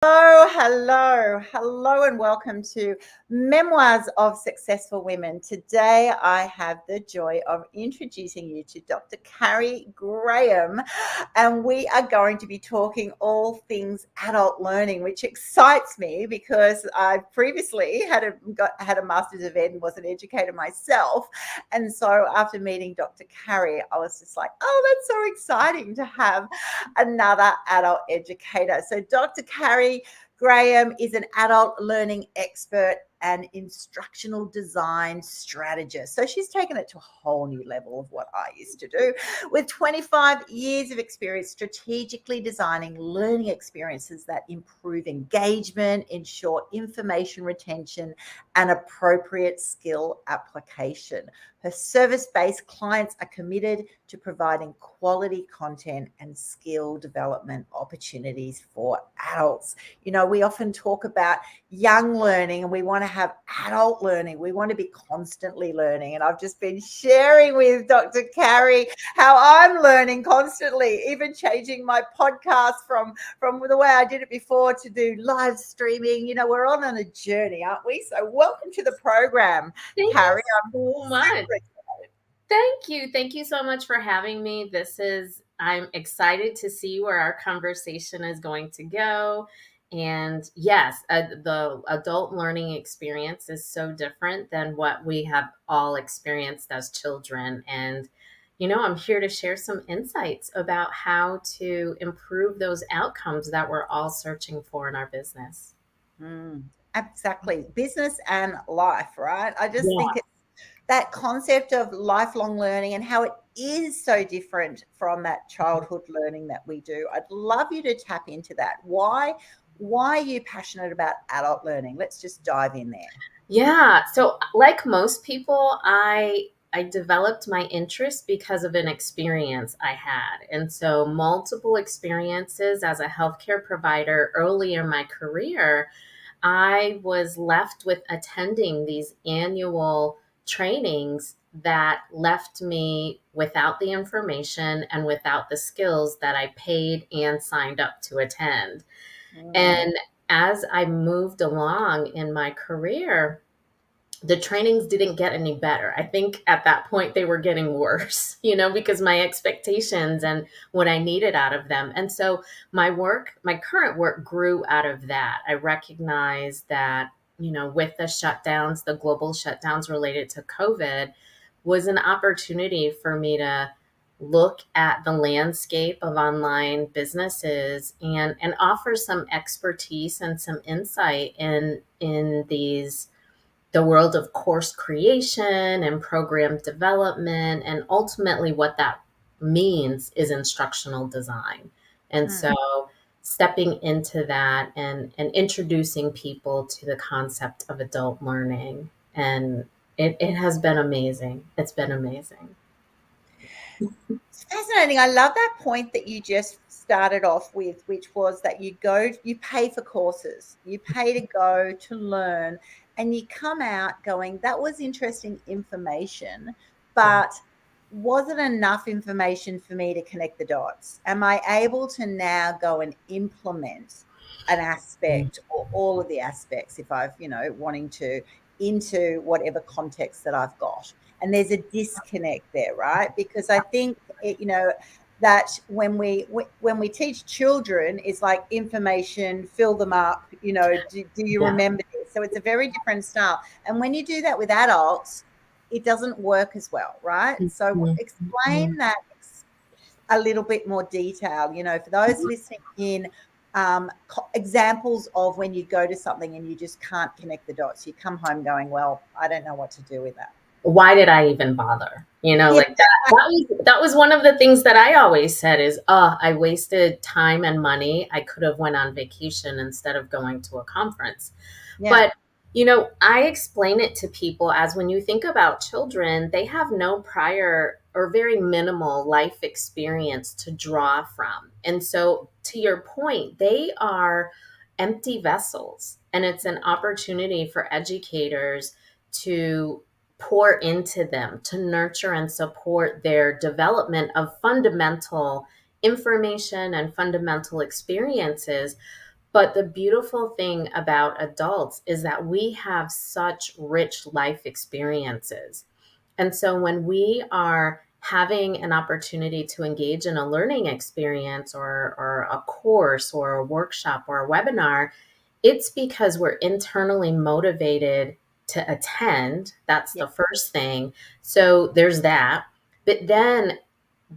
Hello, and welcome to Memoirs of Successful Women. Today, I have the joy of introducing you to Dr. Carrie Graham, and we are going to be talking all things adult learning, which excites me because I previously had a Master's of Ed and was an educator myself, and so after meeting Dr. Carrie, I was just like, oh, that's so exciting to have another adult educator. So Dr. Carrie Graham is an adult learning expert and instructional design strategist. So she's taken it to a whole new level of what I used to do. With 25 years of experience strategically designing learning experiences that improve engagement, ensure information retention, and appropriate skill application. Her service-based clients are committed to providing quality content and skill development opportunities for adults. You know, we often talk about young learning and we want to have adult learning. We want to be constantly learning. And I've just been sharing with Dr. Carrie how I'm learning constantly, even changing my podcast from the way I did it before to do live streaming. You know, we're all on a journey, aren't we? So welcome to the program, Carrie. I'm so much. Thank you so much for having me. I'm excited to see where our conversation is going to go. And yes, the adult learning experience is so different than what we have all experienced as children. And, I'm here to share some insights about how to improve those outcomes that we're all searching for in our business. Exactly. Business and life, right? I just think it's that concept of lifelong learning and how it is so different from that childhood learning that we do. I'd love you to tap into that. Why are you passionate about adult learning? Let's just dive in there. Yeah. So like most people, I developed my interest because of an experience I had. And so multiple experiences as a healthcare provider early in my career, I was left with attending these annual trainings that left me without the information and without the skills that I paid and signed up to attend. And as I moved along in my career, the trainings didn't get any better. I think at that point they were getting worse, because my expectations and what I needed out of them. And so my current work grew out of that. I recognized that, with the global shutdowns related to COVID, was an opportunity for me to look at the landscape of online businesses and offer some expertise and some insight in the world of course creation and program development. And ultimately what that means is instructional design. And so stepping into that and introducing people to the concept of adult learning. And it has been amazing. It's been amazing. It's fascinating. I love that point that you just started off with, which was that you pay for courses, you pay to go to learn, and you come out going, that was interesting information, but was it enough information for me to connect the dots? Am I able to now go and implement an aspect or all of the aspects if I've, wanting to into whatever context that I've got? And there's a disconnect there, right? Because I think that when we teach children, it's like information, fill them up, do you remember this? So it's a very different style. And when you do that with adults, it doesn't work as well, right? So explain that a little bit more detail, for those listening in, examples of when you go to something and you just can't connect the dots. You come home going, well, I don't know what to do with that. Why did I even bother? Like that was one of the things that I always said is, I wasted time and money. I could have went on vacation instead of going to a conference. But, I explain it to people as when you think about children, they have no prior or very minimal life experience to draw from. And so to your point, they are empty vessels, and it's an opportunity for educators to pour into them, to nurture and support their development of fundamental information and fundamental experiences. But the beautiful thing about adults is that we have such rich life experiences. And so when we are having an opportunity to engage in a learning experience or a course or a workshop or a webinar, it's because we're internally motivated to attend. That's Yeah. the first thing. So there's that. But then,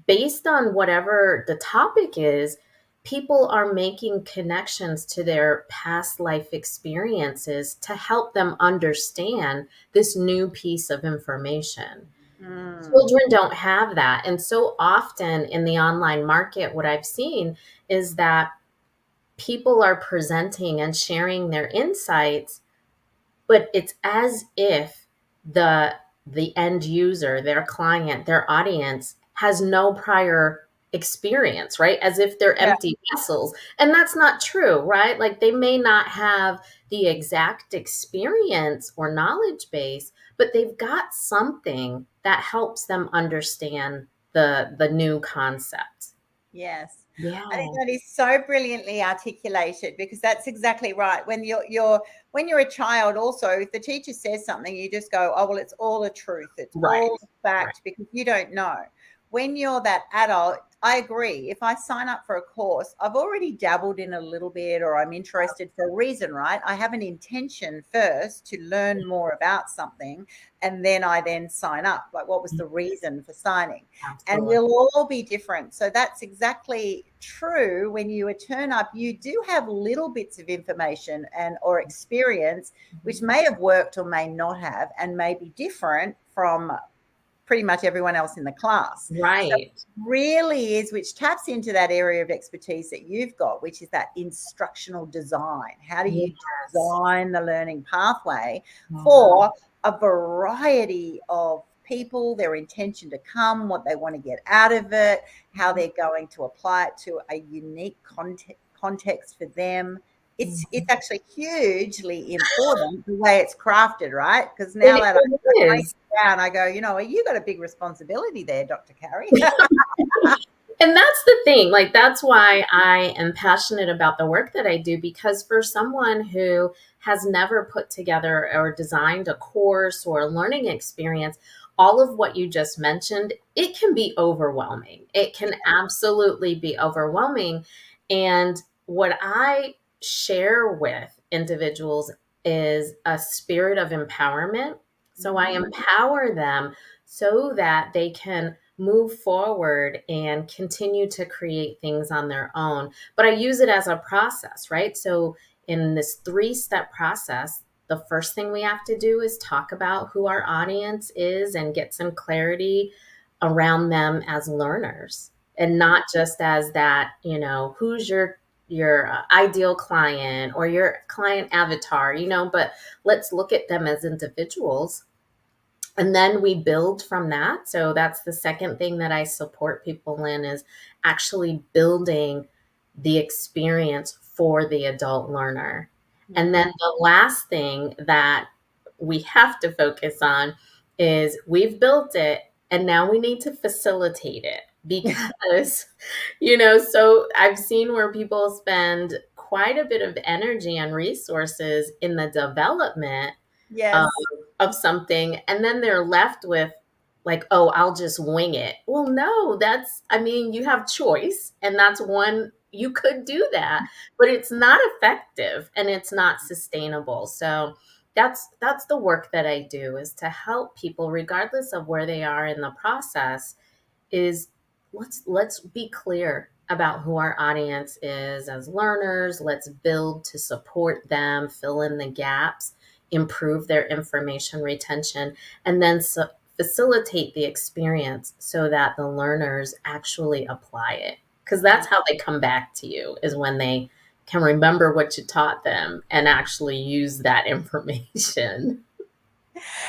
based on whatever the topic is, people are making connections to their past life experiences to help them understand this new piece of information. Mm. Children don't have that. And so often in the online market, what I've seen is that people are presenting and sharing their insights, but it's as if the end user, their client, their audience has no prior experience, right? As if they're Yeah. empty vessels. And that's not true, right? Like they may not have the exact experience or knowledge base, but they've got something that helps them understand the new concept. Yes. I think Yeah. that is so brilliantly articulated, because that's exactly right. When you're a child also, if the teacher says something, you just go, "Oh, well, it's all a truth. It's Right. all Right. fact," because you don't know. When you're that adult, I agree. If I sign up for a course, I've already dabbled in a little bit, or I'm interested for a reason, right? I have an intention first to learn more about something, and then I then sign up. Like, what was the reason for signing? And Absolutely. we'll all be different. So that's exactly true. When you turn up, you do have little bits of information and or experience, which may have worked or may not have, and may be different from pretty much everyone else in the class. So Right. really is, which taps into that area of expertise that you've got, which is that instructional design. How do you Yes. design the learning pathway Mhm. for a variety of people, their intention to come, what they want to get out of it, how they're going to apply it to a unique context for them. It's Mhm. actually hugely important the way it's crafted, right? Because now It that it I is. down, I go, you got a big responsibility there, Dr. Carrie. And that's the thing, like, that's why I am passionate about the work that I do, because for someone who has never put together or designed a course or a learning experience, all of what you just mentioned, it can be overwhelming. It can absolutely be overwhelming. And what I share with individuals is a spirit of empowerment. So I Mhm. empower them so that they can move forward and continue to create things on their own. But I use it as a process, right? So in this 3-step process, the first thing we have to do is talk about who our audience is and get some clarity around them as learners, and not just as that, who's your ideal client or your client avatar, but let's look at them as individuals, and then we build from that. So that's the second thing that I support people in, is actually building the experience for the adult learner. And then Mhm. the last thing that we have to focus on is we've built it, and now we need to facilitate it, because so I've seen where people spend quite a bit of energy and resources in the development of, Yes. of something, and then they're left with, like, oh, I'll just wing it. Well, no, I mean, you have choice, and that's one, you could do that, but it's not effective and it's not sustainable. So that's the work that I do, is to help people regardless of where they are in the process, is let's be clear about who our audience is as learners. Let's build to support them, fill in the gaps, improve their information retention, and then facilitate the experience so that the learners actually apply it. Because that's how they come back to you, is when they can remember what you taught them and actually use that information.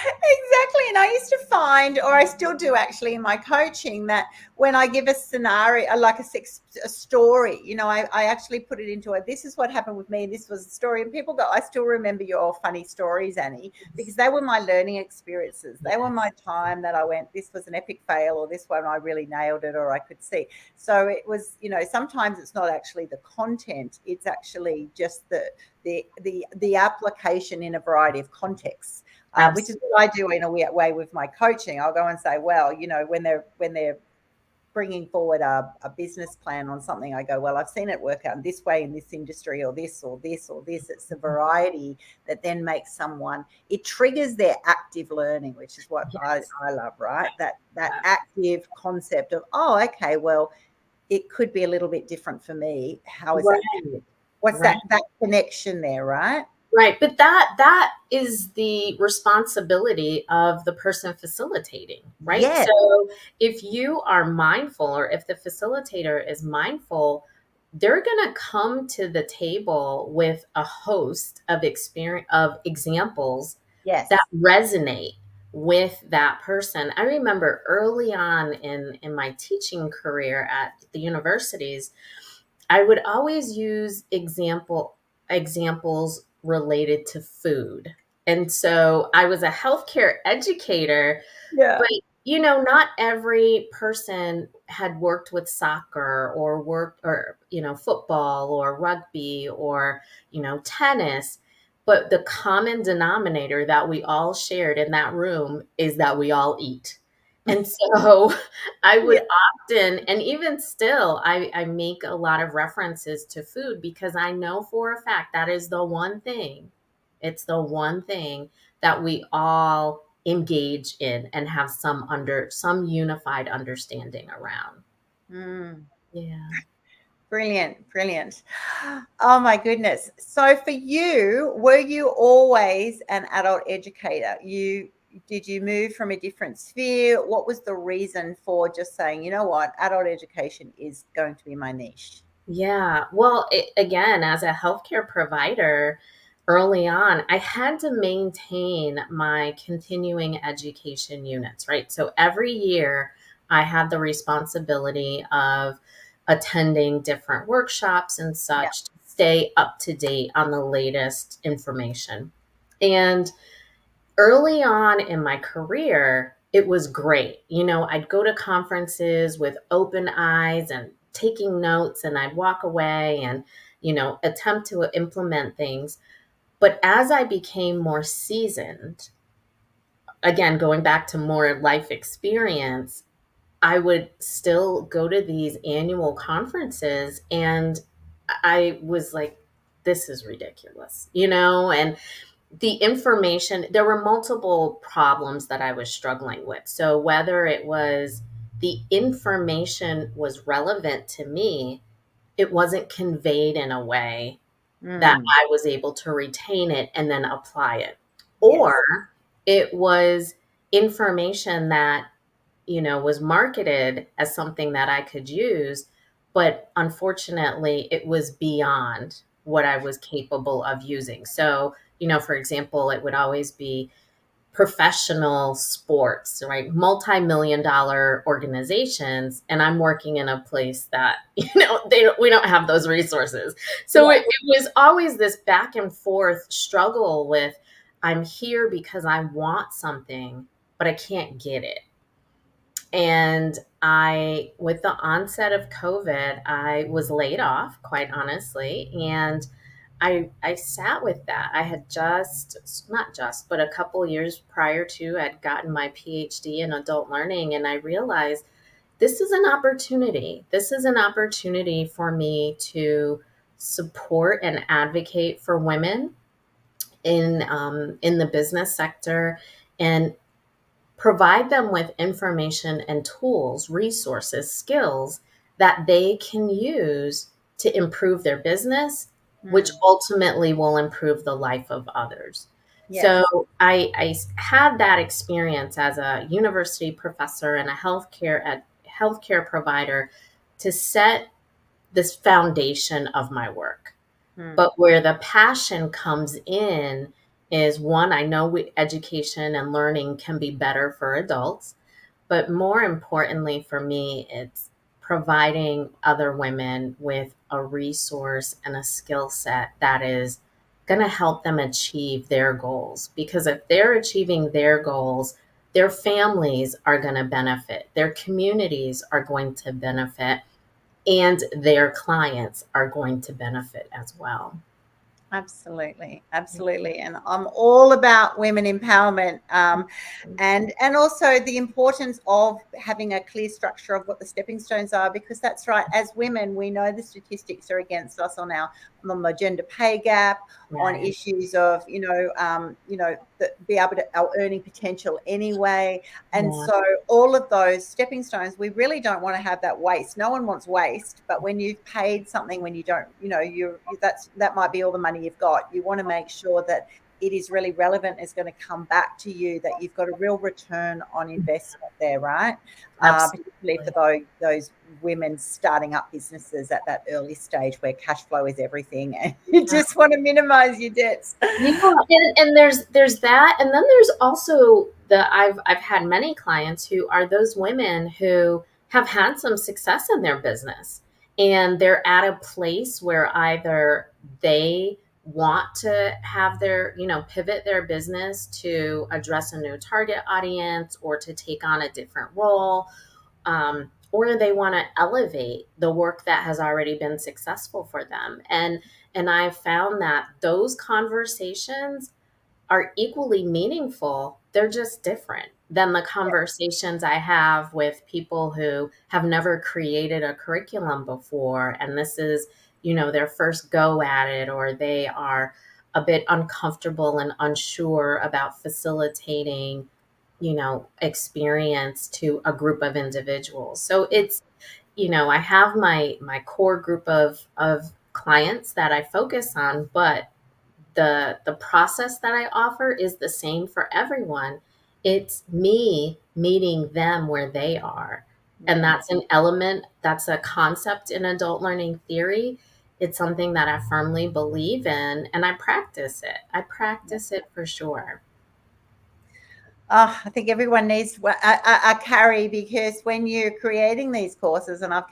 Exactly. And I used to find, or I still do actually in my coaching, that when I give a scenario, like a story, I actually put it into this is what happened with me. This was a story. And people go, I still remember your funny stories, Annie, because they were my learning experiences. They were my time that I went, this was an epic fail, or this one I really nailed it, or I could see. So it was, sometimes it's not actually the content, it's actually just the application in a variety of contexts. Which is what I do in a weird way with my coaching. I'll go and say, well, when they're bringing forward a business plan on something, I go, well, I've seen it work out this way in this industry, or this, or this, or this. It's the variety that then makes someone, it triggers their active learning, which is what I love, right? That active concept of, oh, okay, well, it could be a little bit different for me. How is that? What's that connection there, right? Right. But that is the responsibility of the person facilitating, right? Yes. So if you are mindful, or if the facilitator is mindful, they're going to come to the table with a host of examples Yes. that resonate with that person. I remember early on in my teaching career at the universities, I would always use examples related to food. And so I was a healthcare educator, but not every person had worked with soccer or football or rugby or, tennis. But the common denominator that we all shared in that room is that we all eat. And so I would often, and even still, I make a lot of references to food because I know for a fact that is the one thing, it's the one thing that we all engage in and have some unified understanding around. Yeah. Brilliant. Oh my goodness. So for you, were you always an adult educator? Did you move from a different sphere? What was the reason for just saying, you know what, adult education is going to be my niche? Yeah. Well, again, as a healthcare provider, early on, I had to maintain my continuing education units, right? So every year, I had the responsibility of attending different workshops and Yeah. such to stay up to date on the latest information. And early on in my career, it was great. I'd go to conferences with open eyes and taking notes, and I'd walk away and, attempt to implement things. But as I became more seasoned, again, going back to more life experience, I would still go to these annual conferences, and I was like, this is ridiculous, and the information, there were multiple problems that I was struggling with. So whether it was the information was relevant to me, it wasn't conveyed in a way that I was able to retain it and then apply it. Yes. Or it was information that, was marketed as something that I could use, but unfortunately it was beyond what I was capable of using. So, for example, it would always be professional sports, right? Multi-million dollar organizations. And I'm working in a place that, we don't have those resources. So it was always this back and forth struggle with, I'm here because I want something, but I can't get it. And with the onset of COVID, I was laid off, quite honestly. And I sat with that. I had not just, but a couple years prior to, I'd gotten my PhD in adult learning. And I realized this is an opportunity. This is an opportunity for me to support and advocate for women in the business sector, and provide them with information and tools, resources, skills that they can use to improve their business, which ultimately will improve the life of others. Yes. So I had that experience as a university professor and a healthcare provider to set this foundation of my work. But where the passion comes in is one, I know education and learning can be better for adults, but more importantly for me, it's providing other women with a resource and a skill set that is going to help them achieve their goals. Because if they're achieving their goals, their families are going to benefit, their communities are going to benefit, and their clients are going to benefit as well. Absolutely, absolutely, and I'm all about women empowerment, and also the importance of having a clear structure of what the stepping stones are, because that's right. As women, we know the statistics are against us on the gender pay gap, on Right. issues of be able to our earning potential anyway, and Yeah. so all of those stepping stones, we really don't want to have that waste. No one wants waste, but when you've paid something, when you don't, that might be all the money you've got. You want to make sure that it is really relevant, is going to come back to you, that you've got a real return on investment there, right? Particularly Absolutely. for those women starting up businesses at that early stage where cash flow is everything, and you just want to minimize your debts. Yeah, and there's that, and then there's also I've had many clients who are those women who have had some success in their business, and they're at a place where either they want to have their, pivot their business to address a new target audience or to take on a different role, or they want to elevate the work that has already been successful for them. And I found that those conversations are equally meaningful. They're just different than the conversations I have with people who have never created a curriculum before. And this is, their first go at it, or they are a bit uncomfortable and unsure about facilitating, experience to a group of individuals. So it's, I have my core group of clients that I focus on, but the process that I offer is the same for everyone. It's me meeting them where they are. And that's an element, that's a concept in adult learning theory. It's something that I firmly believe in, and I practice it. I practice it for sure. Oh, I think everyone needs a carry, because when you're creating these courses, and I've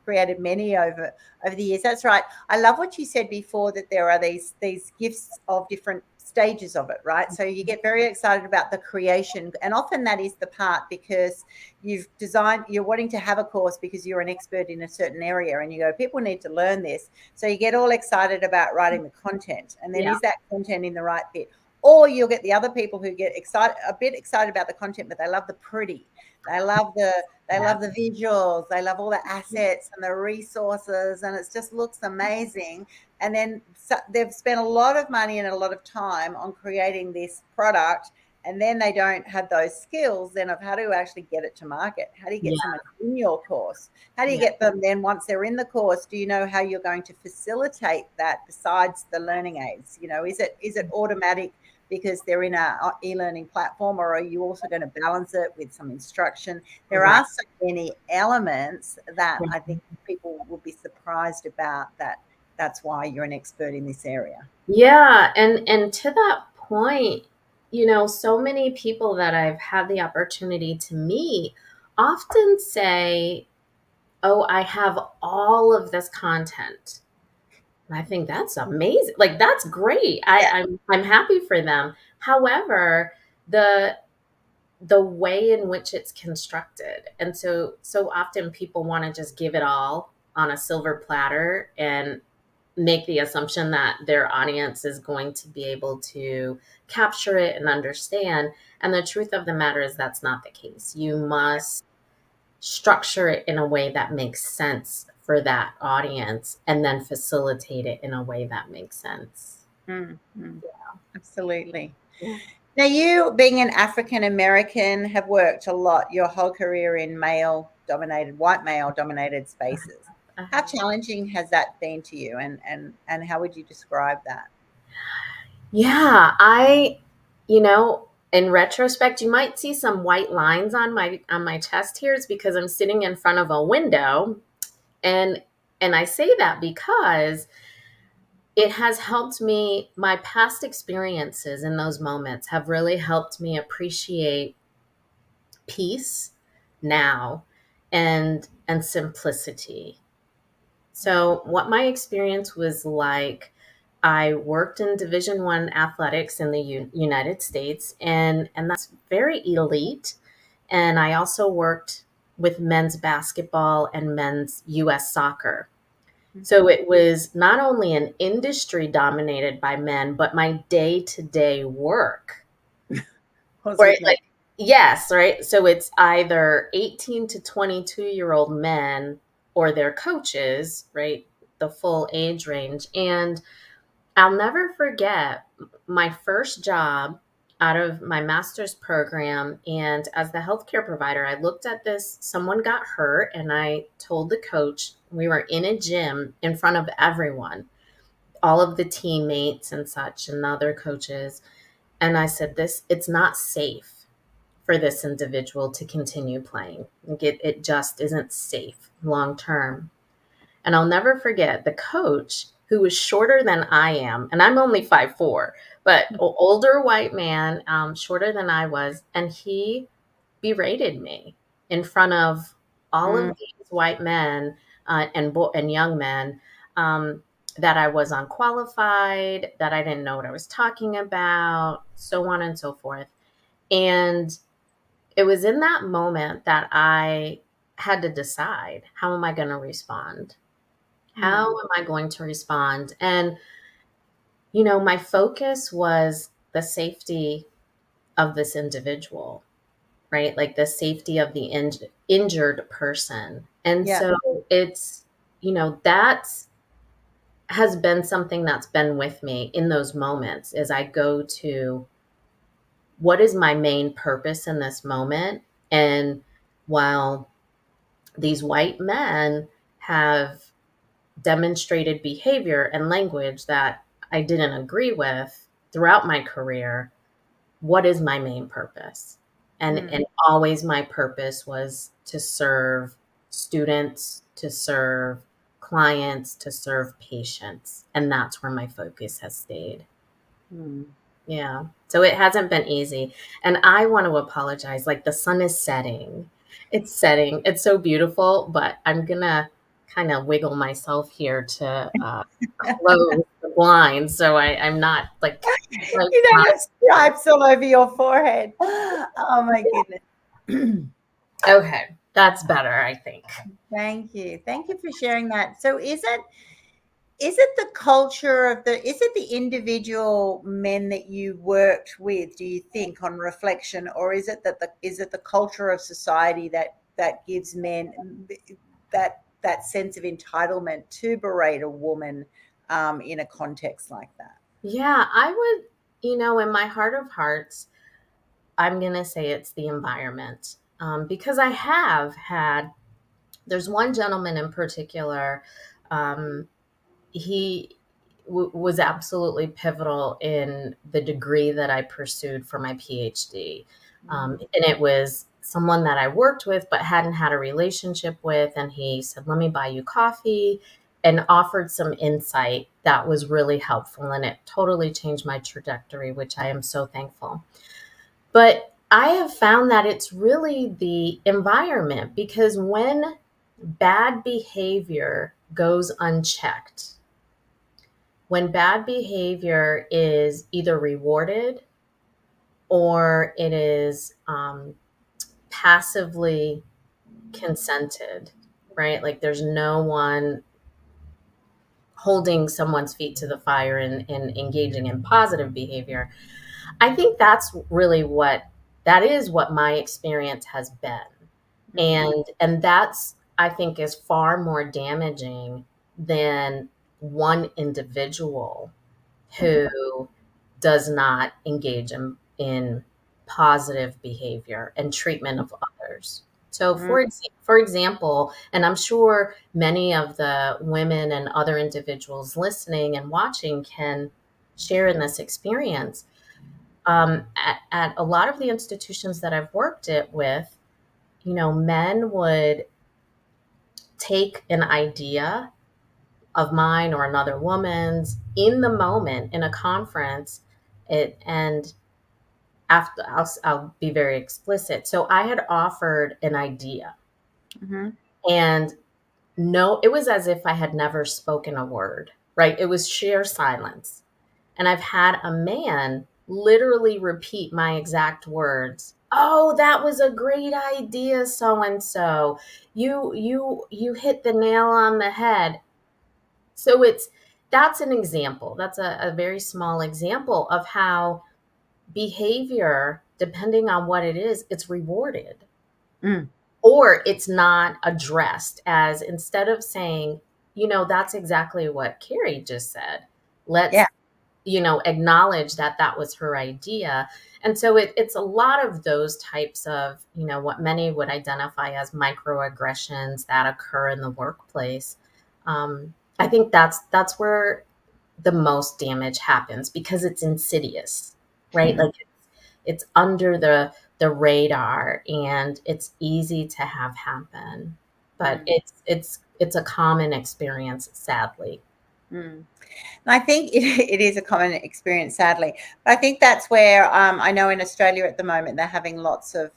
created many over the years. That's right. I love what you said before, that there are these gifts of different stages of it, right? So you get very excited about the creation, and often that is the part, because you're wanting to have a course because you're an expert in a certain area, and you go, people need to learn this, so you get all excited about writing the content, and then Yeah. is that content in the right bit? Or you'll get the other people who get a bit excited about the content, but they love the pretty. They love the visuals. They love all the assets and the resources, and it just looks amazing. And then they've spent a lot of money and a lot of time on creating this product, and then they don't have those skills then of how to actually get it to market. How do you get Yeah. someone in your course? How do you Yeah. get them then, once they're in the course, do you know how you're going to facilitate that besides the learning aids? Is it automatic because they're in a e-learning platform, or are you also going to balance it with some instruction? There Right. are so many elements that I think people will be surprised about, that that's why you're an expert in this area. Yeah, and to that point, so many people that I've had the opportunity to meet often say, "Oh, I have all of this content." And I think that's amazing. Like, that's great. Yeah. I'm happy for them. However, the the way in which it's constructed, and so often people want to just give it all on a silver platter and make the assumption that their audience is going to be able to capture it and understand. And the truth of the matter is that's not the case. You must structure it in a way that makes sense for that audience and then facilitate it in a way that makes sense. Mm, absolutely. Yeah. Now, you, being an African American, have worked a lot your whole career in white male dominated spaces. How Uh-huh. challenging has that been to you, and how would you describe that? Yeah, in retrospect, you might see some white lines on my chest here. It's because I'm sitting in front of a window, and I say that because it has helped me. My past experiences in those moments have really helped me appreciate peace now and simplicity. So what my experience was like, I worked in Division 1 athletics in the United States, and that's very elite. And I also worked with men's basketball and men's US soccer. So it was not only an industry dominated by men, but my day-to-day work, Was right? with men. Like, yes, right? So it's either 18 to 22-year-old men or their coaches, right? The full age range. And I'll never forget my first job out of my master's program. And as the healthcare provider, I looked at this. Someone got hurt, and I told the coach, we were in a gym in front of everyone, all of the teammates and such, and the other coaches. And I said, it's not safe for this individual to continue playing. Like it just isn't safe long term. And I'll never forget the coach, who was shorter than I am, and I'm only 5'4", but older white man, shorter than I was, and he berated me in front of all of Mm, these white men and young men, that I was unqualified, that I didn't know what I was talking about, so on and so forth. And it was in that moment that I had to decide, how am I going to respond? How mm, am I going to respond? And, my focus was the safety of this individual, right? Like the safety of the injured person. And yeah. so it's, that's has been something that's been with me in those moments, as I go to, what is my main purpose in this moment? And while these white men have demonstrated behavior and language that I didn't agree with throughout my career, what is my main purpose? And Mm, always my purpose was to serve students, to serve clients, to serve patients. And that's where my focus has stayed. mm. Yeah. So it hasn't been easy. And I want to apologize. Like, the sun is setting. It's setting. It's so beautiful, but I'm going to kind of wiggle myself here to close the blinds. So I'm not like, You don't have stripes all over your forehead. Oh my goodness. okay, that's better, I think. Thank you. Thank you for sharing that. So is it the culture of is it the individual men that you worked with, do you think, on reflection, or is it the culture of society that gives men that sense of entitlement to berate a woman in a context like that? Yeah, I would, in my heart of hearts, I'm going to say it's the environment. Because I have had, there's one gentleman in particular. He was absolutely pivotal in the degree that I pursued for my PhD. And it was someone that I worked with but hadn't had a relationship with. And he said, let me buy you coffee, and offered some insight that was really helpful. And it totally changed my trajectory, which I am so thankful. But I have found that it's really the environment, because when bad behavior goes unchecked, when bad behavior is either rewarded or it is passively consented, right? Like, there's no one holding someone's feet to the fire and engaging in positive behavior. I think that is what my experience has been. Mm, And that's, I think, is far more damaging than one individual who does not engage in positive behavior and treatment of others. So, mm, for example, and I'm sure many of the women and other individuals listening and watching can share in this experience. At a lot of the institutions that I've worked with, men would take an idea, of mine or another woman's in the moment in a conference. And after, I'll be very explicit. So I had offered an idea, Mm-hmm. and no, it was as if I had never spoken a word, right? It was sheer silence. And I've had a man literally repeat my exact words. Oh, that was a great idea, so and so. You hit the nail on the head. So that's an example. That's a very small example of how behavior, depending on what it is, it's rewarded Mm. or it's not addressed. As instead of saying, that's exactly what Carrie just said. Yeah. Let's, acknowledge that that was her idea. And so it's a lot of those types of, what many would identify as microaggressions that occur in the workplace. I think that's where the most damage happens because it's insidious, right? Like it's under the radar and it's easy to have happen. But Mm. it's a common experience, sadly. Mm. I think it is a common experience, sadly. But I think that's where I know in Australia at the moment they're having lots of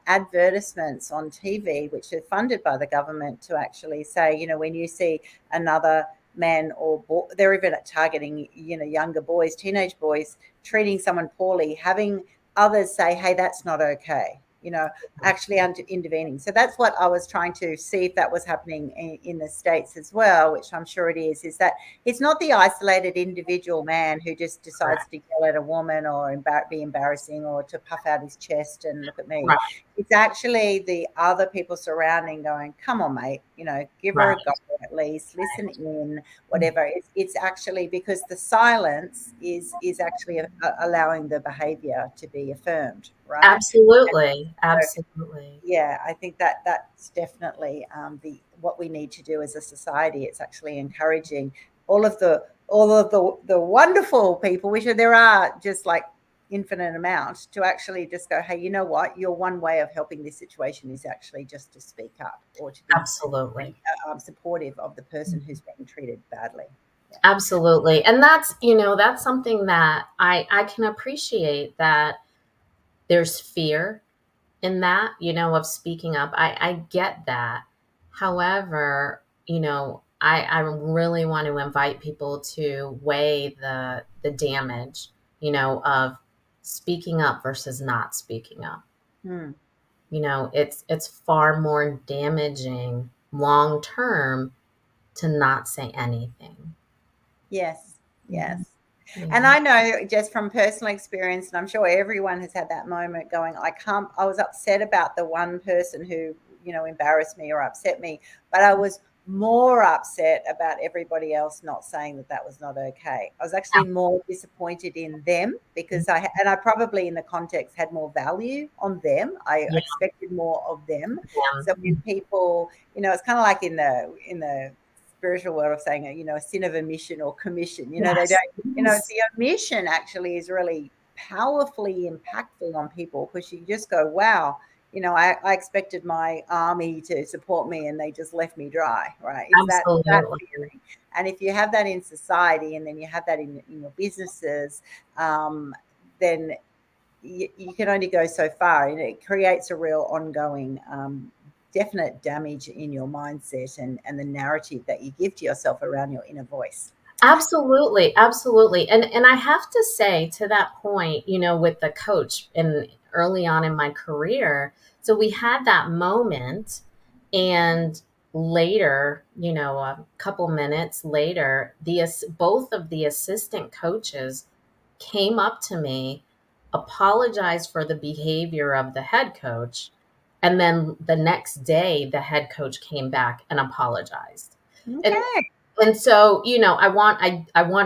advertisements on TV, which are funded by the government to actually say, when you see another man or they're even targeting, younger boys, teenage boys, treating someone poorly, having others say, hey, that's not okay. Actually intervening. So that's what I was trying to see if that was happening in the States as well, which I'm sure it is that it's not the isolated individual man who just decides Correct. to yell at a woman or be embarrassing or to puff out his chest and look at me. Right. It's actually the other people surrounding going, come on, mate, give her a Right. go at least, listen in, whatever. It's actually because the silence is actually allowing the behavior to be affirmed, right? Absolutely. So, Absolutely. yeah, I think that's definitely the what we need to do as a society. It's actually encouraging all of the wonderful people, which there are just like infinite amount, to actually just go, hey, you know what? Your one way of helping this situation is actually just to speak up or to be Absolutely. supportive of the person who's being treated badly. Yeah. Absolutely. And that's something that I can appreciate, that there's fear in that, of speaking up. I get that. However, I really want to invite people to weigh the damage, of speaking up versus not speaking up. Hmm. It's far more damaging long term to not say anything. Yes. Mhm. Yes. And Yeah. I know just from personal experience, and I'm sure everyone has had that moment going, I was upset about the one person who, embarrassed me or upset me, but I was more upset about everybody else not saying that that was not okay. I was actually more disappointed in them because and I probably in the context had more value on them. I Yeah. expected more of them. So Yeah. when people, it's kind of like in the spiritual world of saying, a sin of omission or commission. They Yes. don't, Yes. the omission actually is really powerfully impactful on people because you just go, wow, I expected my army to support me and they just left me dry, right? It's that Absolutely. feeling. And if you have that in society and then you have that in your businesses, then you can only go so far, and it creates a real ongoing definite damage in your mindset and the narrative that you give to yourself around your inner voice. Absolutely, absolutely. And I have to say to that point, with the coach and early on in my career, so we had that moment, and later, a couple minutes later, both of the assistant coaches came up to me, apologized for the behavior of the head coach, and then the next day the head coach came back and apologized. And Okay. and so, I want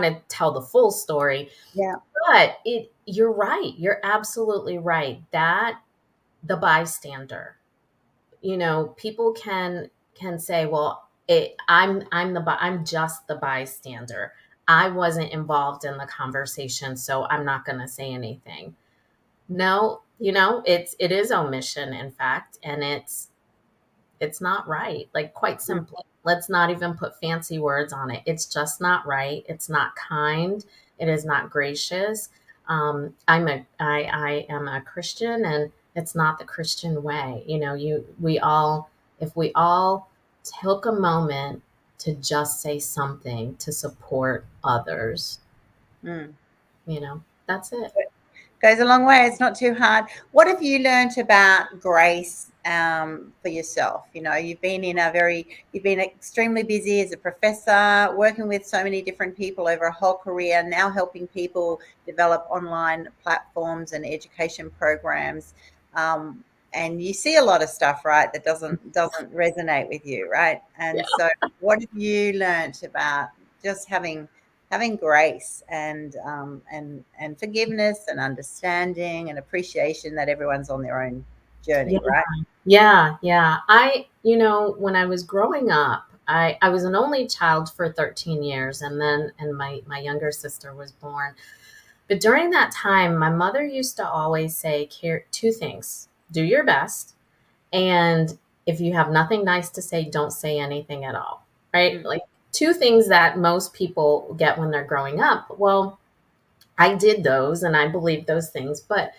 to tell the full story, Yeah. but you're right. You're absolutely right. That the bystander, people can say, well, I'm just the bystander. I wasn't involved in the conversation, so I'm not going to say anything. No, it is omission, in fact, and It's not right. Like, quite simply, let's not even put fancy words on it. It's just not right. It's not kind. It is not gracious. I am a Christian, and it's not the Christian way. If we all took a moment to just say something to support others, Mm. that's it. Goes a long way. It's not too hard. What have you learned about grace for yourself? You've been extremely busy as a professor, working with so many different people over a whole career, now helping people develop online platforms and education programs. And you see a lot of stuff, right, that doesn't resonate with you, right? And so what have you learned about just having grace and forgiveness and understanding and appreciation that everyone's on their own Yeah. journey, right? Yeah. When I was growing up, I was an only child for 13 years, and my younger sister was born. But during that time, my mother used to always say two things: do your best, and if you have nothing nice to say, don't say anything at all. Right? Mm. Like, two things that most people get when they're growing up. Well, I did those and I believed those things, but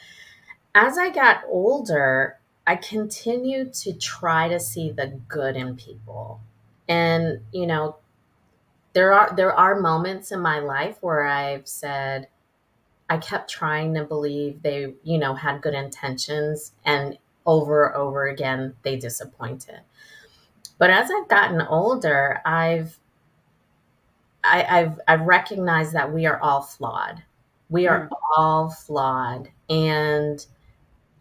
as I got older, I continued to try to see the good in people. And, there are moments in my life where I've said, I kept trying to believe they, had good intentions, and over again they disappointed. But as I've gotten older, I've recognized that we are all flawed. We are Mm. all flawed. And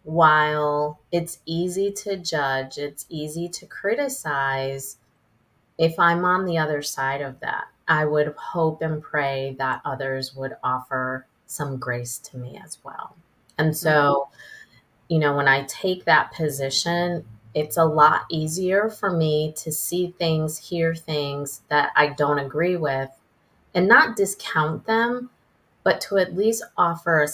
while it's easy to judge, it's easy to criticize, if I'm on the other side of that, I would hope and pray that others would offer some grace to me as well. And Mm. so, when I take that position, it's a lot easier for me to see things, hear things that I don't agree with, and not discount them, but to at least offer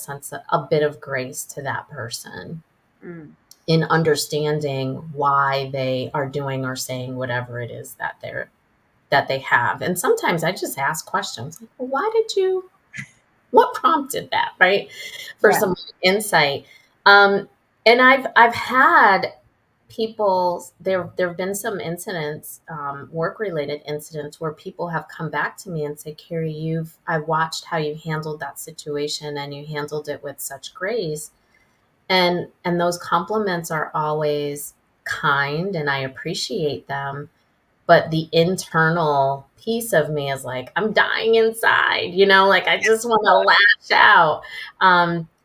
a bit of grace to that person Mm. in understanding why they are doing or saying whatever it is that they have. And sometimes I just ask questions like, well, what prompted that, right? For Yeah. some insight. And I've had people, there've been some incidents, work related incidents, where people have come back to me and say, Carrie, I watched how you handled that situation, and you handled it with such grace. And those compliments are always kind, and I appreciate them. But the internal piece of me is like, I'm dying inside, like, I just want to lash out.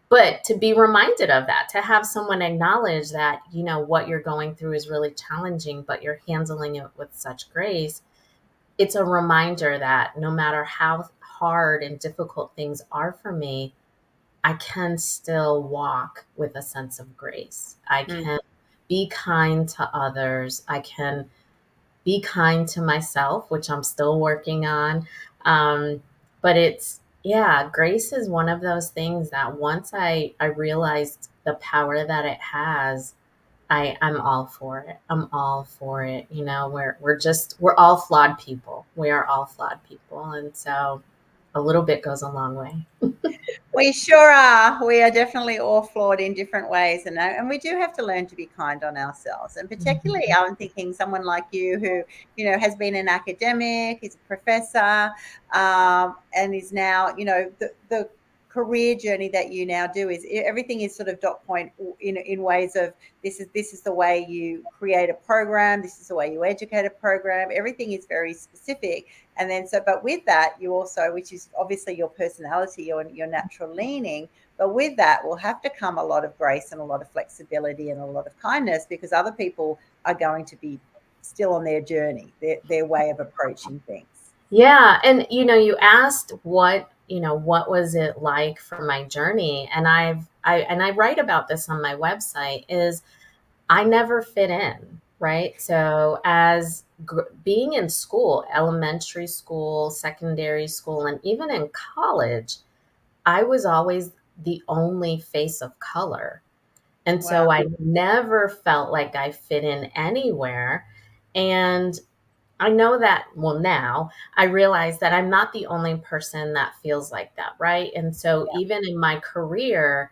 But to be reminded of that, to have someone acknowledge that, what you're going through is really challenging, but you're handling it with such grace. It's a reminder that no matter how hard and difficult things are for me, I can still walk with a sense of grace. I Mm. can be kind to others. I can be kind to myself, which I'm still working on. But yeah, grace is one of those things that once I realized the power that it has, I'm all for it. I'm all for it. We're all flawed people. We are all flawed people. And so a little bit goes a long way. We sure are. We are definitely all flawed in different ways, and we do have to learn to be kind on ourselves. And particularly, Mhm. I'm thinking someone like you who, has been an academic, is a professor, and is now, the career journey that you now do is everything is sort of dot point in ways of this is the way you create a program, this is the way you educate a program. Everything is very specific. And then but with that, you also, which is obviously your personality, your natural leaning, but with that will have to come a lot of grace and a lot of flexibility and a lot of kindness, because other people are going to be still on their journey, their way of approaching things. Yeah, and you asked what was it like for my journey, and I write about this on my website. Is I never fit in, right? So being in school, elementary school, secondary school, and even in college, I was always the only face of color. And Wow. so I never felt like I fit in anywhere. And I know that, well, now I realize that I'm not the only person that feels like that, right? And so Yeah. even in my career,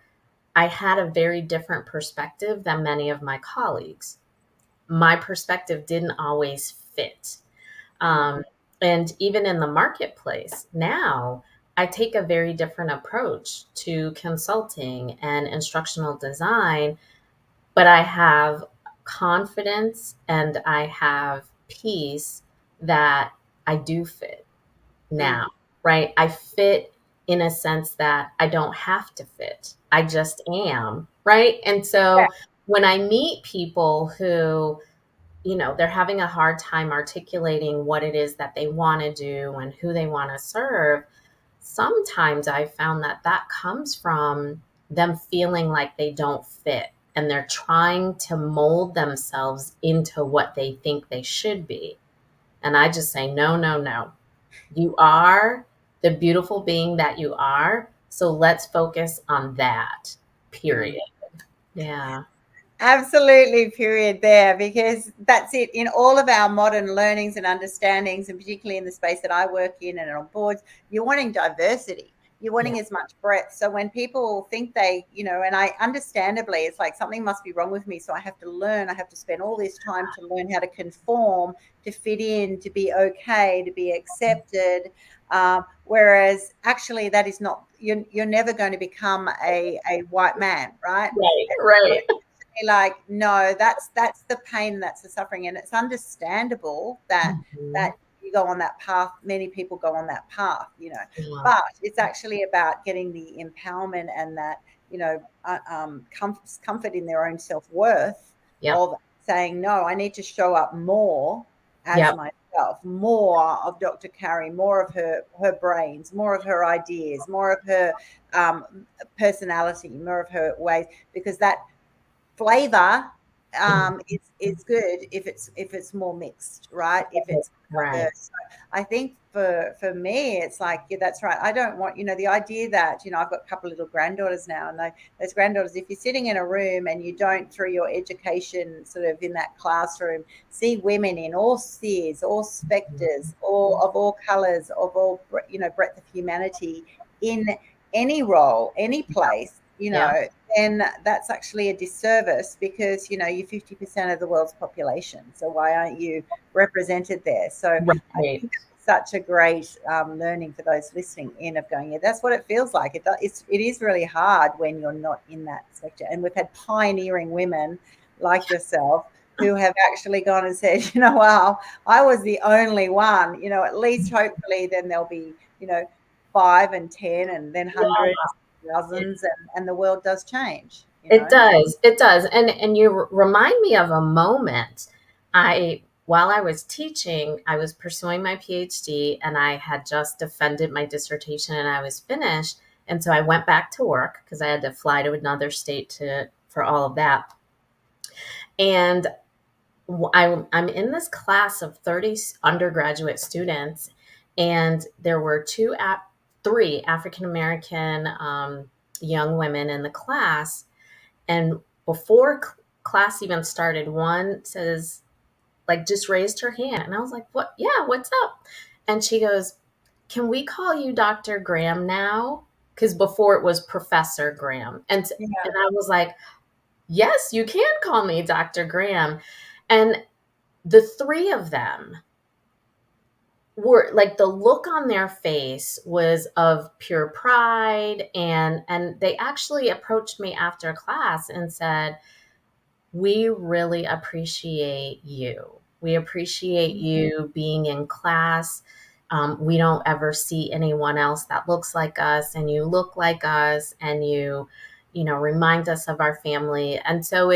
I had a very different perspective than many of my colleagues. My perspective didn't always fit. Mm. Um, and even in the marketplace now, I take a very different approach to consulting and instructional design, but I have confidence and I have peace that I do fit now, Mm. right? I fit in a sense that I don't have to fit. I just am, right? And Yeah. so when I meet people who, they're having a hard time articulating what it is that they want to do and who they want to serve, sometimes I found that that comes from them feeling like they don't fit and they're trying to mold themselves into what they think they should be. And I just say, no, no, no. You are the beautiful being that you are. So let's focus on that, Mm. period. Yeah. Absolutely, period, there, because that's it. In all of our modern learnings and understandings, and particularly in the space that I work in and on boards, you're wanting diversity. You're Yeah. wanting as much breadth. So when people think they, and I understandably, it's like something must be wrong with me. So I have to learn. I have to spend all this time to learn how to conform, to fit in, to be okay, to be accepted. Whereas actually, that is not. You're never going to become a white man, right? Right. Right. Like, no, that's the pain, that's the suffering, and it's understandable that Mhm. you go on that path. Many people go on that path, Yeah. but it's actually about getting the empowerment and that, comfort in their own self-worth, Yep. of saying, no, I need to show up more as Yep. myself, more of Dr. Carrie, more of her brains, more of her ideas, more of her personality, more of her ways, because that flavor is good if it's more mixed, right? If it's Right. diverse. So I think for me, it's like, yeah, that's right. I don't want, the idea that, I've got a couple of little granddaughters now, and those granddaughters, if you're sitting in a room and you don't, through your education, sort of in that classroom, see women in all spheres, all specters, all of all colors, of all, breadth of humanity, in any role, any place, Yeah. then that's actually a disservice, because you're 50% of the world's population. So why aren't you represented there? So I Right. think it's such a great learning for those listening in, of going, yeah, that's what it feels like. It is really hard when you're not in that sector. And we've had pioneering women like yourself who have actually gone and said, wow, I was the only one. At least hopefully then there'll be, 5 and 10 and then hundreds, It, thousands, and the world does change, it does. It does. And you remind me of a moment. While I was teaching, I was pursuing my PhD and I had just defended my dissertation and I was finished. And so I went back to work because I had to fly to another state for all of that. And I'm in this class of 30 undergraduate students, and there were three African American young women in the class. And before class even started, one says, like, just raised her hand. And I was like, what? Yeah, what's up? And she goes, can we call you Dr. Graham now? Because before it was Professor Graham. And Yeah. I was like, yes, you can call me Dr. Graham. And the three of them were like, the look on their face was of pure pride, and they actually approached me after class and said, we really appreciate you. We appreciate you being in class. We don't ever see anyone else that looks like us, and you look like us, and remind us of our family. And so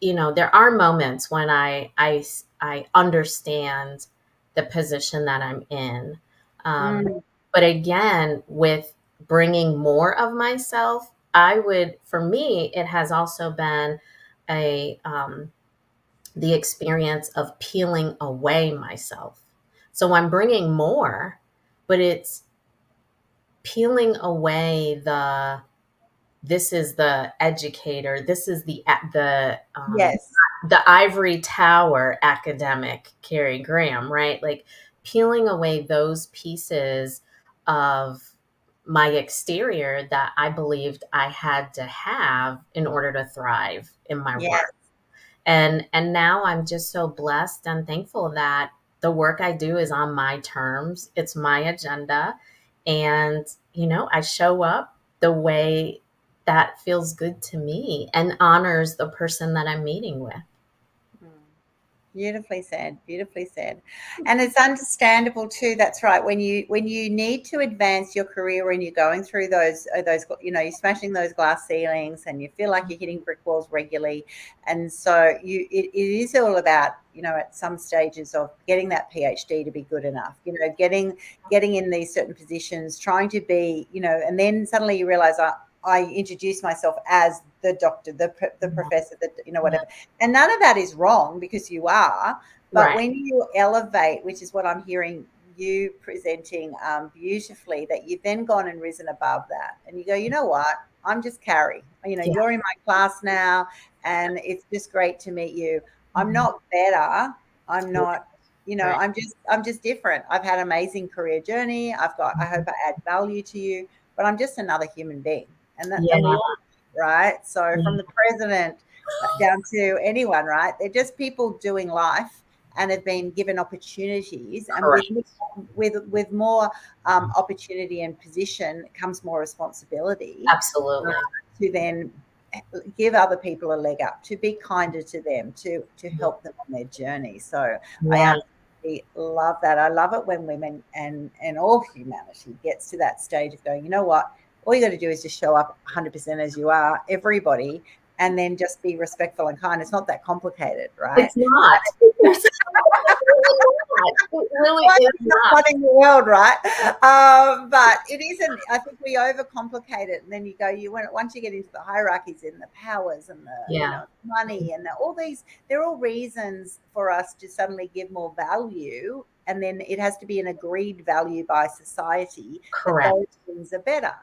there are moments when I understand the position that I'm in. Um, Mm. but again, with bringing more of myself, for me, it has also been a the experience of peeling away myself. So I'm bringing more, but it's peeling away this is the educator, this is Yes. the ivory tower academic Carrie Graham, right? Like peeling away those pieces of my exterior that I believed I had to have in order to thrive in my Yes. work. And now I'm just so blessed and thankful that the work I do is on my terms. It's my agenda. And, I show up the way that feels good to me and honors the person that I'm meeting with. Mm. Beautifully said. Beautifully said. And it's understandable too. That's right. When you need to advance your career, when you're going through those you're smashing those glass ceilings, and you feel like you're hitting brick walls regularly, and so it is all about at some stages of getting that PhD to be good enough. Getting in these certain positions, trying to be and then suddenly you realize I introduce myself as the doctor, the professor, whatever. And none of that is wrong because you are. But Right. when you elevate, which is what I'm hearing you presenting beautifully, that you've then gone and risen above that. And you go, you know what? I'm just Carrie. Yeah. You're in my class now, and it's just great to meet you. I'm Mhm. not better. I'm not, Right. I'm just different. I've had an amazing career journey. I hope I add value to you, but I'm just another human being. And we Yeah. all, right? So from the president down to anyone, right? They're just people doing life and have been given opportunities, and with Correct. with more opportunity and position comes more responsibility Absolutely. to then give other people a leg up, to be kinder to them, to help them on their journey. So I Yeah. absolutely love that. I love it when women and all humanity gets to that stage of going, you know what? All you got to do is just show up 100% as you are, everybody, and then just be respectful and kind. It's not that complicated, right? It's not. It's really not. It really Why is not not. running the world, right? But it isn't. I think we overcomplicate it, and then you go. Once you get into the hierarchies and the powers and the Yeah. money and all these. They're all reasons for us to suddenly give more value, and then it has to be an agreed value by society that Correct. those things are better.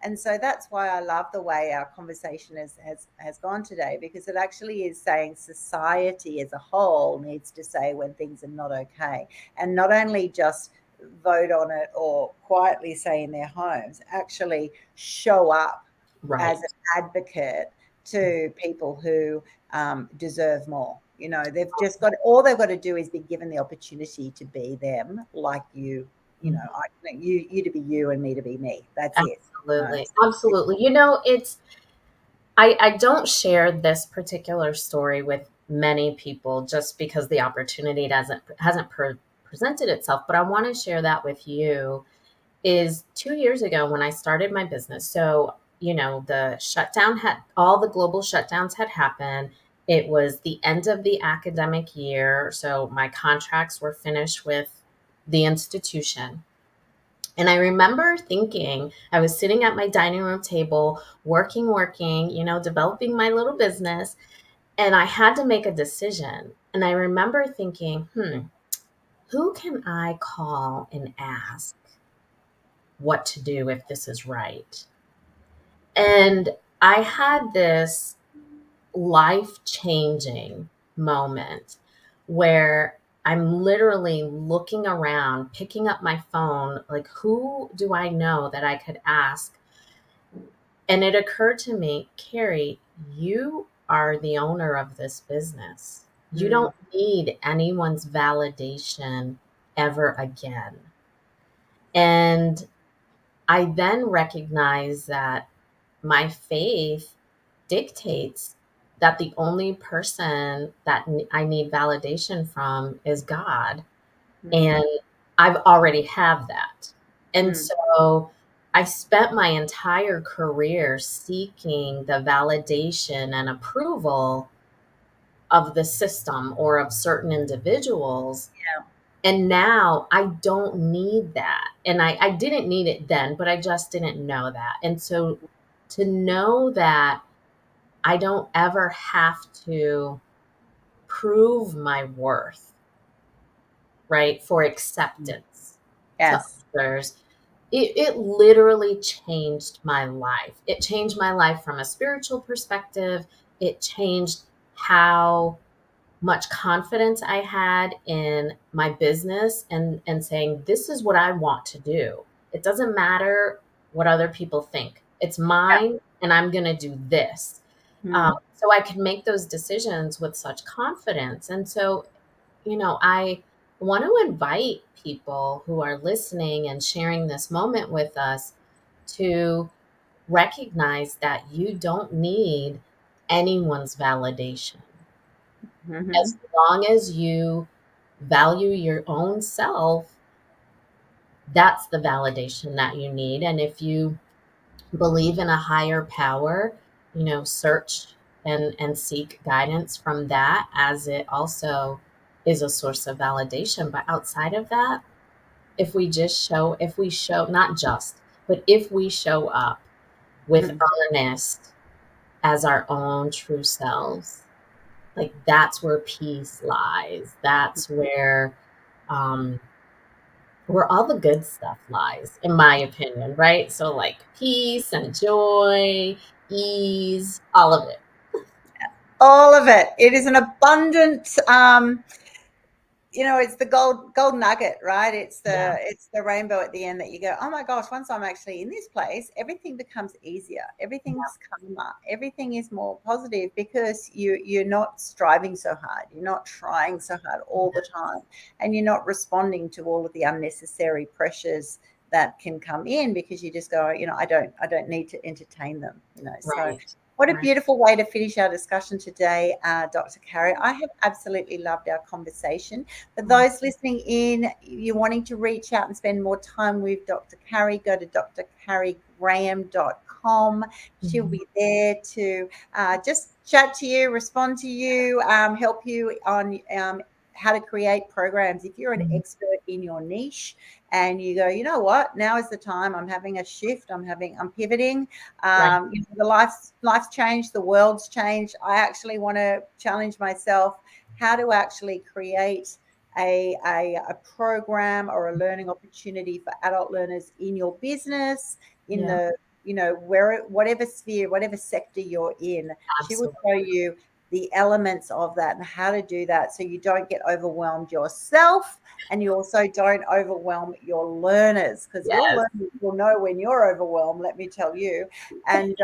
And so that's why I love the way our conversation has gone today, because it actually is saying society as a whole needs to say when things are not okay, and not only just vote on it or quietly say in their homes, actually show up Right. as an advocate to people who deserve more. They've got to do is be given the opportunity to be them, like you. Mhm. You to be you and me to be me. That's it. Absolutely. Absolutely. I don't share this particular story with many people just because the opportunity hasn't presented itself, but I want to share that with you. Is 2 years ago when I started my business. So, the shutdown all the global shutdowns had happened. It was the end of the academic year. So my contracts were finished with the institution. And I remember thinking, I was sitting at my dining room table, working, developing my little business, and I had to make a decision. And I remember thinking, who can I call and ask what to do if this is right? And I had this life changing moment where I'm literally looking around, picking up my phone, like, who do I know that I could ask? And it occurred to me, Carrie, you are the owner of this business. You Mm, don't need anyone's validation ever again. And I then recognized that my faith dictates that the only person that I need validation from is God. mm, And I've already have that. And mm, so I spent my entire career seeking the validation and approval of the system or of certain individuals. yeah. And now I don't need that. And I didn't need it then, but I just didn't know that. And so to know that I don't ever have to prove my worth, right, for Mm. acceptance to Yes. others, it literally changed my life. It changed my life from a spiritual perspective. It changed how much confidence I had in my business, and saying, this is what I want to do. It doesn't matter what other people think. It's mine, and I'm going to do this. Mm. So I could make those decisions with such confidence. And so, I want to invite people who are listening and sharing this moment with us to recognize that you don't need anyone's validation. Hmm. As long as you value your own self, that's the validation that you need. And if you believe in a higher power, search and seek guidance from that, as it also is a source of validation. But outside of that, if we show, not just, but if we show up with earnest as our own true selves, like that's where peace lies. That's um, where all the good stuff lies, in my opinion, right? So, like peace and joy, ease, all of it. All of it. It is an abundant, it's the gold nugget, right? Yeah, It's the rainbow at the end that you go, oh my gosh, once I'm actually in this place, everything becomes easier, yeah, everything's calmer, everything is more positive, because you're not striving so hard, you're not trying so hard all the time, and you're not responding to all of the unnecessary pressures that can come in, because you just go, I don't need to entertain them, so right, what a right. beautiful way to finish our discussion today, Dr. Carrie. I have absolutely loved our conversation. For Oh, those listening in, you're wanting to reach out and spend more time with Dr. Carrie, go to drcarriegraham.com. She'll mhm. be there to just chat to you, respond to you, help you on how to create programs. If you're an Mhm. expert in your niche and you go, you know what, now is the time, I'm having a shift, I'm pivoting, Right. the life's changed, the world's changed. I actually want to challenge myself how to actually create a program or a learning opportunity for adult learners in your business, in Yeah, the whatever sphere, whatever sector you're in. She will show absolutely. you the elements of that and how to do that, so you don't get overwhelmed yourself, and you also don't overwhelm your learners, because your Yes, learners will know when you're overwhelmed, let me tell you. And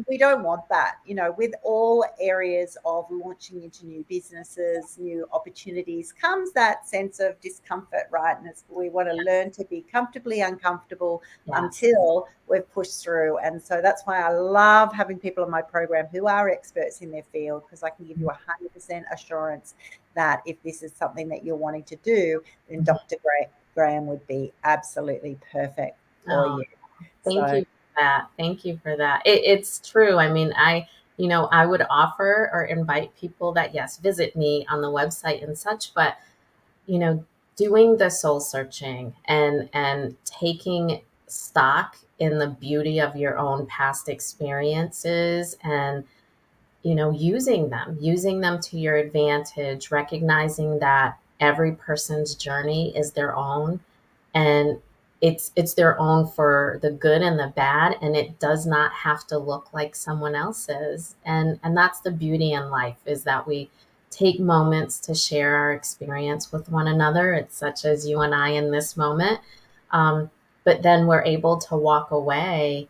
we don't want that, with all areas of launching into new businesses, new opportunities, comes that sense of discomfort, right? And we want to learn to be comfortably uncomfortable yes, until we've pushed through. And so that's why I love having people in my program who are experts in their field, because I can give you 100% assurance that if this is something that you're wanting to do, then mhm. Dr. Graham would be absolutely perfect for Oh, you. thank So you for that. Thank you for that. It's true. I mean, I would offer or invite people that, yes, visit me on the website and such, but, you know, doing the soul searching and taking stock in the beauty of your own past experiences, and using them to your advantage, recognizing that every person's journey is their own, and it's their own for the good and the bad, and it does not have to look like someone else's. And that's the beauty in life, is that we take moments to share our experience with one another. It's such as you and I in this moment. um, but then we're able to walk away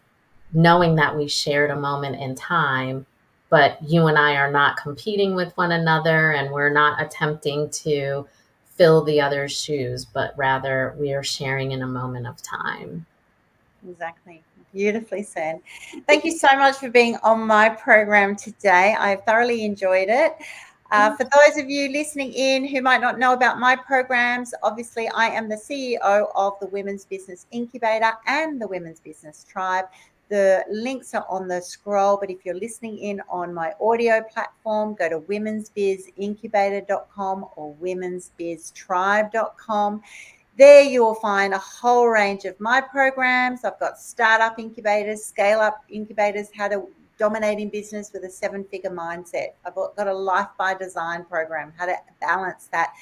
knowing that we shared a moment in time, but you and I are not competing with one another, and we're not attempting to fill the other's shoes, but rather we are sharing in a moment of time. exactly. Beautifully said. Thank you so much for being on my program today. I thoroughly enjoyed it. For those of you listening in who might not know about my programs, obviously I am the CEO of the Women's Business Incubator and the Women's Business Tribe. The links are on the scroll, but if you're listening in on my audio platform, go to womensbizincubator.com or womensbiztribe.com. There you will find a whole range of my programs. I've got startup incubators, scale up incubators, how to dominating business with a 7-figure mindset. I've got a life by design program, how to balance that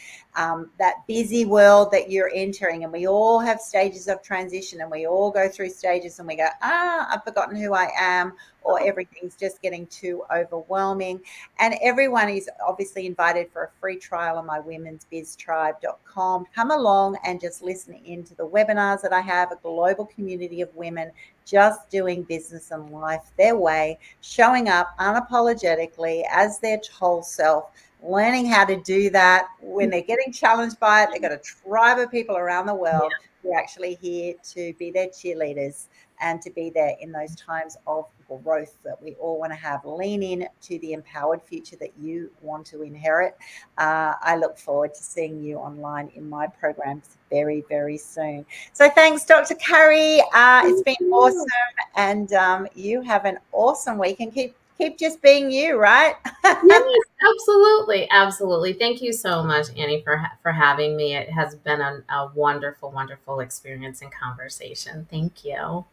that busy world that you're entering. And we all have stages of transition, and we all go through stages and we go, I've forgotten who I am, or everything's just getting too overwhelming. And everyone is obviously invited for a free trial on my womensbiztribe.com. Come along and just listen into the webinars that I have, a global community of women just doing business and life their way, showing up unapologetically as their whole self, learning how to do that when they're getting challenged by it. They've got a tribe of people around the world who are actually here to be their cheerleaders and to be there in those times of growth that we all want to have. Lean in to the empowered future that you want to inherit. I look forward to seeing you online in my programs very, very soon. So thanks, Dr. Carrie. It's been awesome. And you have an awesome week, and keep just being you, right? Yes, absolutely. Absolutely. Thank you so much, Annie, for having me. It has been a wonderful, wonderful experience and conversation. Thank you.